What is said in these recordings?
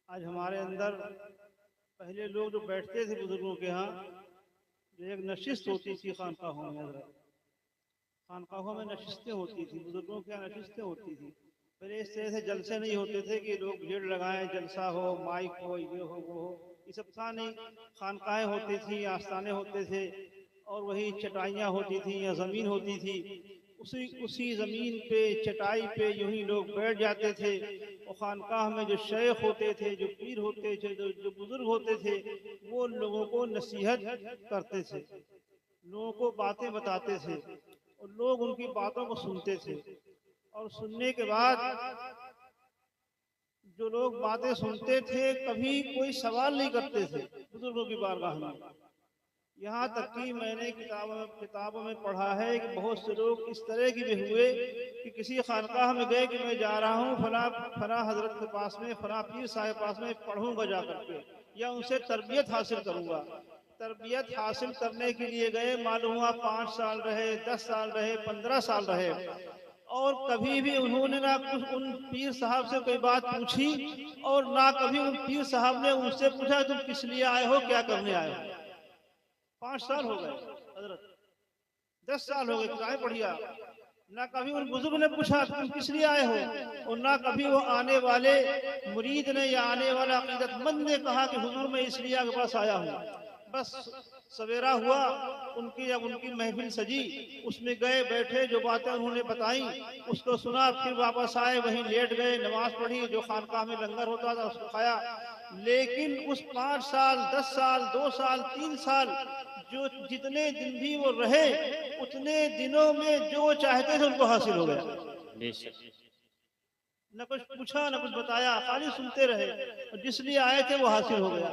آج ہمارے اندر پہلے لوگ جو بیٹھتے تھے بزرگوں کے ہاں، جو ایک نشست ہوتی تھی خانقاہوں میں، حضرت خانقاہوں میں نشستیں ہوتی تھی، بزرگوں کے یہاں نشستیں ہوتی تھی. پہلے اس طرح سے جلسے نہیں ہوتے تھے کہ لوگ بھیڑ لگائیں، جلسہ ہو، مائک ہو، یہ ہو وہ ہو، یہ سب تھا نہیں. خانقاہیں ہوتی تھیں، آستانے ہوتے تھے، اور وہی چٹائیاں ہوتی تھیں یا زمین ہوتی تھی. اسی زمین پہ، چٹائی پہ یوں ہی لوگ بیٹھ جاتے تھے. اور خانقاہ میں جو شیخ ہوتے تھے، جو پیر ہوتے تھے، جو بزرگ ہوتے تھے، وہ لوگوں کو نصیحت کرتے تھے، لوگوں کو باتیں بتاتے تھے، اور لوگ ان کی باتوں کو سنتے تھے. اور سننے کے بعد جو لوگ باتیں سنتے تھے کبھی کوئی سوال نہیں کرتے تھے بزرگوں کی بارگاہ میں. یہاں تک کہ میں نے کتابوں میں پڑھا ہے کہ بہت سے لوگ اس طرح کی بھی ہوئے کہ کسی خانقاہ میں گئے کہ میں جا رہا ہوں فلاں حضرت کے پاس میں، فلاں پیر صاحب کے پاس میں پڑھوں گا جا کر کے، یا ان سے تربیت حاصل کروں گا. تربیت حاصل کرنے کے لیے گئے، معلوم ہوا 5 سال رہے، 10 سال رہے، 15 سال رہے، اور کبھی بھی انہوں نے نہ کچھ ان پیر صاحب سے کوئی بات پوچھی، اور نہ کبھی ان پیر صاحب نے ان سے پوچھا تم کس لیے آئے ہو، کیا کرنے آئے ہو. 5 سال ہو گئے حضرت، 10 سال ہو گئے، کتابیں پڑھیا. نہ کبھی ان بزرگ نے پوچھا تم کس لیے آئے ہو، اور نہ کبھی وہ آنے والے مرید نے یا آنے والا عقیدت مند نے کہا کہ حضور میں اس لیے آپ کے پاس آیا ہوں. بس سویرا ہوا، ان کی محفل سجی، اس میں گئے، بیٹھے، جو باتیں انہوں نے بتائیں اس کو سنا، پھر واپس آئے، وہیں لیٹ گئے، نماز پڑھی، جو خانقاہ میں لنگر ہوتا تھا اس کو کھایا. لیکن اس 5 سال، 10 سال، 2 سال، 3 سال، جو جتنے دن بھی وہ رہے، اتنے دنوں میں جو وہ چاہتے تھے ان کو حاصل ہو گیا. نہ کچھ پوچھا، نہ کچھ بتایا، خالی سنتے رہے، اور جس لیے آئے تھے وہ حاصل ہو گیا.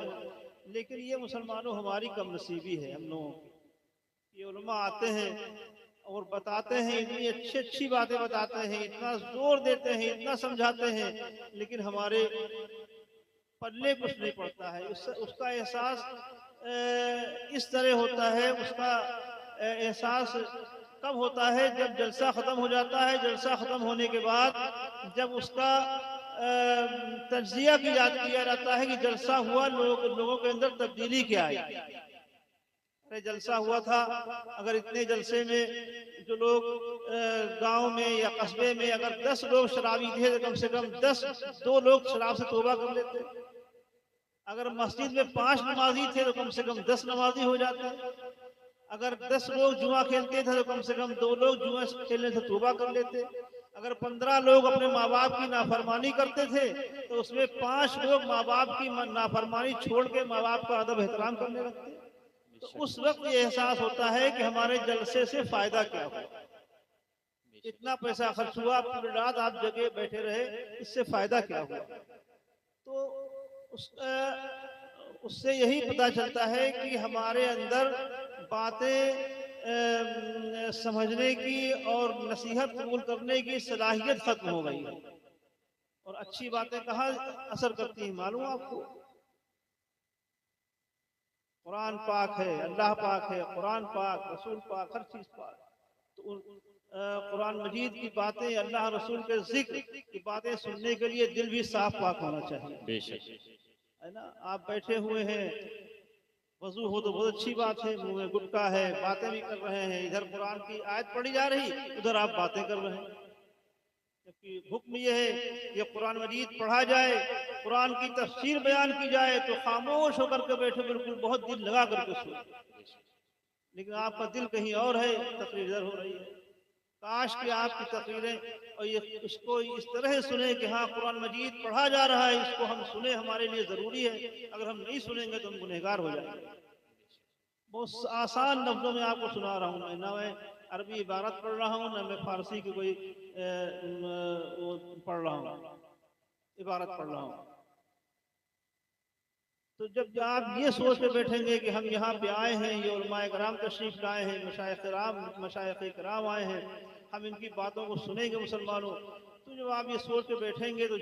لیکن یہ مسلمانوں ہماری کم نصیبی ہے. ہم لوگوں کی یہ علماء آتے ہیں اور بتاتے ہیں، اتنی اچھی اچھی باتیں بتاتے ہیں، اتنا زور دیتے ہیں، اتنا سمجھاتے ہیں، لیکن ہمارے پلے کچھ نہیں پڑتا ہے. اس کا احساس اس طرح ہوتا ہے، اس کا احساس کب ہوتا ہے؟ جب جلسہ ختم ہو جاتا ہے. جلسہ ختم ہونے کے بعد جب اس کا تجزیہ کیا جاتا ہے کہ جلسہ ہوا، لوگوں کے اندر تبدیلی کیا ہے. جلسہ ہوا تھا، اگر اتنے جلسے میں جو لوگ گاؤں میں یا قصبے میں اگر 10 لوگ شرابی تھے تو کم سے کم 2 لوگ شراب سے توبہ کر لیتے. اگر مسجد میں 5 نمازی تھے تو کم سے کم 10 نمازی ہو جاتے. اگر 10 لوگ جوا کھیلتے تھے تو کم سے کم 2 لوگ جوا کھیلنے سے توبہ کر لیتے. اگر 15 لوگ اپنے ماں باپ کی نافرمانی کرتے تھے تو اس میں 5 لوگ ماں باپ کی نافرمانی چھوڑ کے ماں باپ کا ادب احترام کرنے لگتے. تو اس وقت یہ احساس ہوتا ہے کہ ہمارے جلسے سے فائدہ کیا ہوا. اتنا پیسہ خرچ ہوا، پوری رات آپ جگہ بیٹھے رہے، اس سے فائدہ کیا ہوا؟ تو اس سے یہی پتا چلتا ہے کہ ہمارے اندر باتیں سمجھنے کی اور نصیحت قبول کرنے کی صلاحیت ختم ہو گئی ہے. اور اچھی باتیں کہاں اثر کرتی ہیں معلوم آپ کو؟ قرآن پاک ہے، اللہ پاک ہے، قرآن پاک، رسول پاک، ہر چیز پاک. تو قرآن مجید کی باتیں، اللہ رسول کے ذکر کی باتیں سننے کے لیے دل بھی صاف پاک ہونا چاہیے. بے شک ہے نا؟ آپ بیٹھے ہوئے ہیں، وضو ہو تو بہت اچھی بات ہے، منہ میں گٹکا ہے، باتیں بھی کر رہے ہیں، ادھر قرآن کی آیت پڑھی جا رہی، ادھر آپ باتیں کر رہے ہیں. جبکہ حکم یہ ہے کہ قرآن مجید پڑھا جائے، قرآن کی تفسیر بیان کی جائے تو خاموش ہو کر کے بیٹھے، بالکل بہت دل لگا کر کے سنیں. لیکن آپ کا دل کہیں اور ہے، تقریر ادھر ہو رہی ہے. کاش کہ آپ کی تقریریں اور اس کو اس طرح سنیں کہ ہاں قرآن مجید پڑھا جا رہا ہے، اس کو ہم سنیں، ہمارے لیے ضروری ہے. اگر ہم نہیں سنیں گے تو ہم گنہگار ہو جائیں گے. بہت آسان لفظوں میں آپ کو سنا رہا ہوں. نہ میں عربی عبارت پڑھ رہا ہوں، نہ میں فارسی کی کوئی پڑھ رہا ہوں، عبارت پڑھ رہا ہوں. تو جب آپ یہ سوچ کے بیٹھیں گے کہ ہم یہاں پہ آئے ہیں، یہ علماء کرام تشریف لائے ہیں، مشائخ کرام آئے ہیں، ہم ان کی باتوں کو سنیں گے مسلمانوں، تو جب آپ یہ سوچ کے بیٹھیں گے تو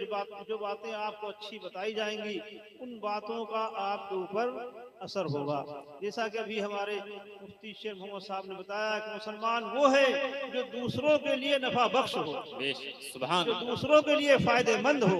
جو باتیں آپ کو اچھی بتائی جائیں گی، ان باتوں کا آپ کے اوپر اثر ہوگا. جیسا کہ ابھی ہمارے مفتی شیخ محمد صاحب نے بتایا کہ مسلمان وہ ہے جو دوسروں کے لیے نفع بخش ہو، بے شک سبحان جو اللہ. دوسروں کے لیے فائدہ مند ہو.